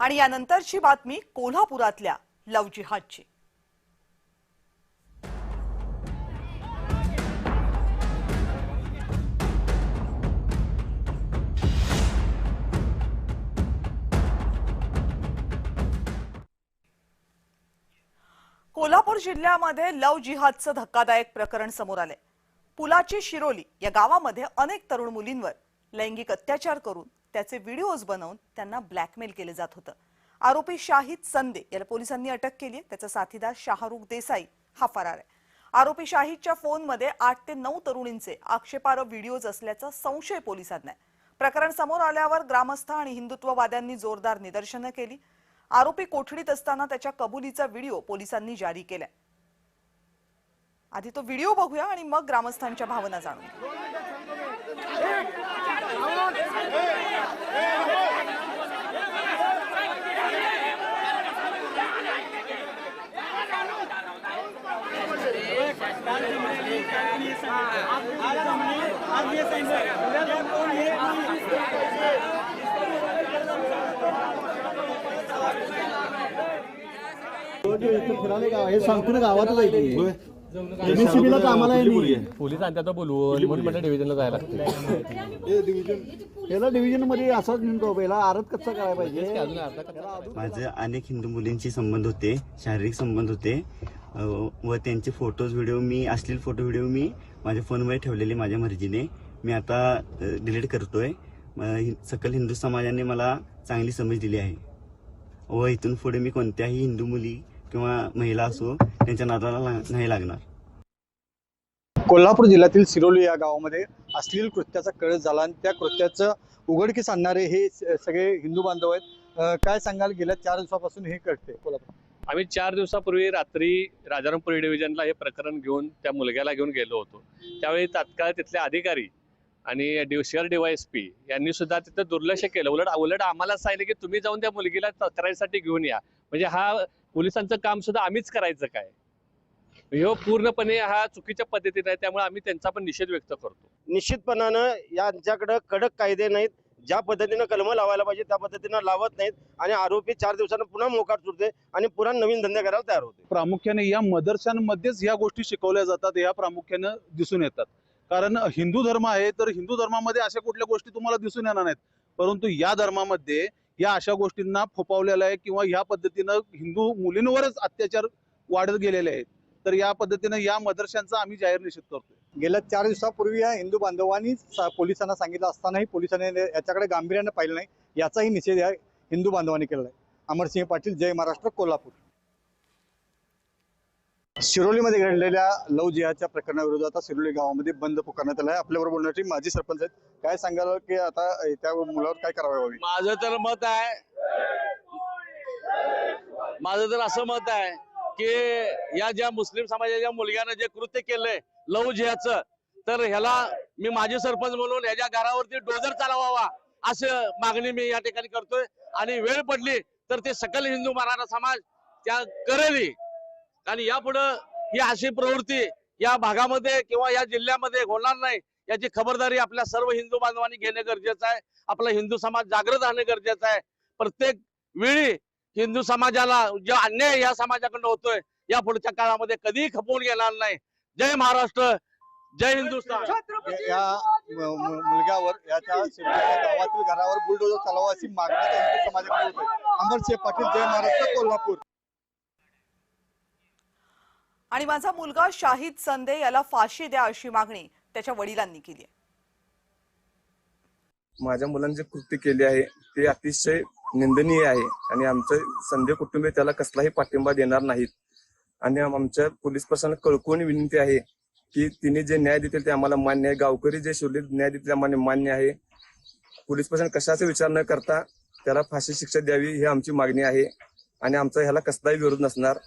आणि यानंतरची बातमी कोल्हापुरातल्या लव्ह जिहादची। कोल्हापूर जिल्ह्यामध्ये लव्ह जिहादचं धक्कादायक प्रकरण समोर आले। पुलाची शिरोली या गावामध्ये अनेक तरुण मुलींवर लैंगिक अत्याचार करून त्याचे व्हिडिओज बनवून त्यांना ब्लॅकमेल केले जात होतं। आरोपी शाहिद संदे याला पोलिसांनी अटक केली आहे। त्याचा साथीदार शाहरुख देसाई हा फरार आहे। आरोपी शाहिदच्या फोनमध्ये 8 ते 9 तरुणींचे आक्षेपार्ह व्हिडिओज असल्याचा संशय पोलिसांना आहे। प्रकरण समोर आल्यावर ग्रामस्थ आणि हिंदुत्ववाद्यांनी जोरदार निदर्शनं केली। आरोपी कोठडीत असताना त्याच्या कबुलीचा व्हिडिओ पोलिसांनी जारी केलाय। आधी तो व्हिडिओ बघूया आणि मग ग्रामस्थांच्या भावना जाणून सांगतो ना गावातच आहे एमएससीबीला कामाला आहे पोलीस आणतात बोलवून म्हणून म्हटलं डिव्हिजनला जायला लागतं। याला डिव्हिजन मध्ये असाच नेमका पहिला आरत कसा करायला पाहिजे। माझे अनेक हिंदू मुलींशी संबंध होते, शारीरिक संबंध होते व त्यांचे फोटोज व्हिडिओ मी अश्लील फोटो व्हिडिओ मी माझ्या फोनमध्ये ठेवलेले माझ्या मर्जीने मी आता डिलीट करतोय। सकल हिंदू समाजाने मला चांगली समज दिली आहे व इथून पुढे मी कोणत्याही हिंदू मुली किंवा महिला असो त्यांच्या नादाला नाही लागणार। कोल्हापूर जिल्ह्यातील सिरोली या गावामध्ये अश्लील कृत्याचा कळस झाला आणि त्या कृत्याचं उघडकीस आणणारे हे सगळे हिंदू बांधव आहेत। काय सांगाल, गेल्या 4 दिवसापासून हे घडते कोल्हापूर? आम्ही 4 दिवसापूर्वी रात्री राजारामपुरी डिव्हिजनला हे प्रकरण घेऊन त्या मुलग्याला घेऊन गेलो होतो। त्यावेळी तात्काळ तिथले अधिकारी आणि शहर DYSP यांनी सुद्धा तिथं दुर्लक्ष केलं। उलट आम्हाला सांगितलं की तुम्ही जाऊन त्या मुलगीला तक्रारीसाठी घेऊन या, म्हणजे हा पोलिसांचं काम सुद्धा आम्हीच करायचं काय, हे पूर्णपणे हा चुकीच्या पद्धतीने आहे। त्यामुळे आम्ही त्यांचा पण निषेध व्यक्त करतो। निश्चितपणानं यांच्याकडे कडक कायदे नाहीत, ज्या पद्धतीनं कलम लावायला पाहिजे त्या पद्धतीनं लावत नाहीत आणि आरोपी 4 दिवसांना पुन्हा मोकाट सुटते आणि पुन्हा नवीन धंदे करायला तयार होते। प्रामुख्याने या मदरशांमध्येच या गोष्टी शिकवल्या जातात, या प्रामुख्याने दिसून येतात। कारण हिंदू धर्म आहे तर हिंदू धर्मामध्ये अशा कुठल्या गोष्टी तुम्हाला दिसून येणार नाहीत, परंतु या धर्मामध्ये या अशा गोष्टींना फोपावलेला आहे किंवा या पद्धतीनं हिंदू मुलींवरच अत्याचार वाढत गेलेले आहेत। तर या पद्धतीनं या मदरशांचा आम्ही जाहीर निषेध करतोय। गेल्या 4 दिवसापूर्वी या हिंदू बांधवांनी पोलिसांना सांगितलं असतानाही पोलिसांनी याच्याकडे गांभीर्याने पाहिलं नाही, याचाही निषेध या हिंदू बांधवांनी केलेला आहे। अमरसिंह पाटील, जय महाराष्ट्र, कोल्हापूर। शिरोलीमध्ये घडलेल्या लव्ह जिहादच्या प्रकरणाविरोधात सिरोली गावामध्ये बंद पुकारण्यात आला आहे। आपल्याबरोबर बोलण्यासाठी माजी सरपंच आहेत, काय सांगाल की आता त्या मुलावर काय कारवाई व्हावी? माझं तर असं मत आहे की या ज्या मुस्लिम समाजाच्या मुलग्यानं जे कृत्य केलंय लव्ह जिहादचं, तर ह्याला मी माजी सरपंच म्हणून ह्याच्या घरावरती डोजर चालवावा असं मागणी मी या ठिकाणी करतोय। आणि वेळ पडली तर ते सकल हिंदू मराठा समाज त्या करेल, आणि यापुढं ही अशी प्रवृत्ती या भागामध्ये किंवा या जिल्ह्यामध्ये होणार नाही याची खबरदारी आपल्या सर्व हिंदू बांधवांनी घेणे गरजेचं आहे। आपला हिंदू समाज जागृत राहणे गरजेचं आहे। प्रत्येक वेळी हिंदू समाजाला जो अन्याय या समाजाकडून होतोय या पुढच्या काळामध्ये कधीही खपवून घेणार नाही। जय महाराष्ट्र, जय हिंदुस्थान। या मुलग्यावर याच्या गावातील घरावर बुलडोजर चालवा अशी मागणी हिंदू समाजाकडे होते। अमरसिंह पाटील, जय महाराष्ट्र, कोल्हापूर। आणि माझा मुलगा शाहिद संदे याला फाशी द्या अशी मागणी त्याच्या वडिलांनी केली आहे। माझ्या मुलांनी जे कृत्य केले आहे ते अतिशय निंदनीय आहे आणि आमचं संदे कुटुंबीय त्याला कसलाही पाठिंबा देणार नाहीत। आणि आमच्या पोलीस प्रशासनाला कळकळून विनंती आहे की तिने जे न्याय देतील ते आम्हाला मान्य आहे। गावकरी जे शिवलीत न्याय देतील आम्हाला मान्य आहे। पोलीस प्रशासन कशाचा विचार न करता त्याला फाशी शिक्षा द्यावी ही आमची मागणी आहे आणि आमचा ह्याला कसलाही विरोध नसणार।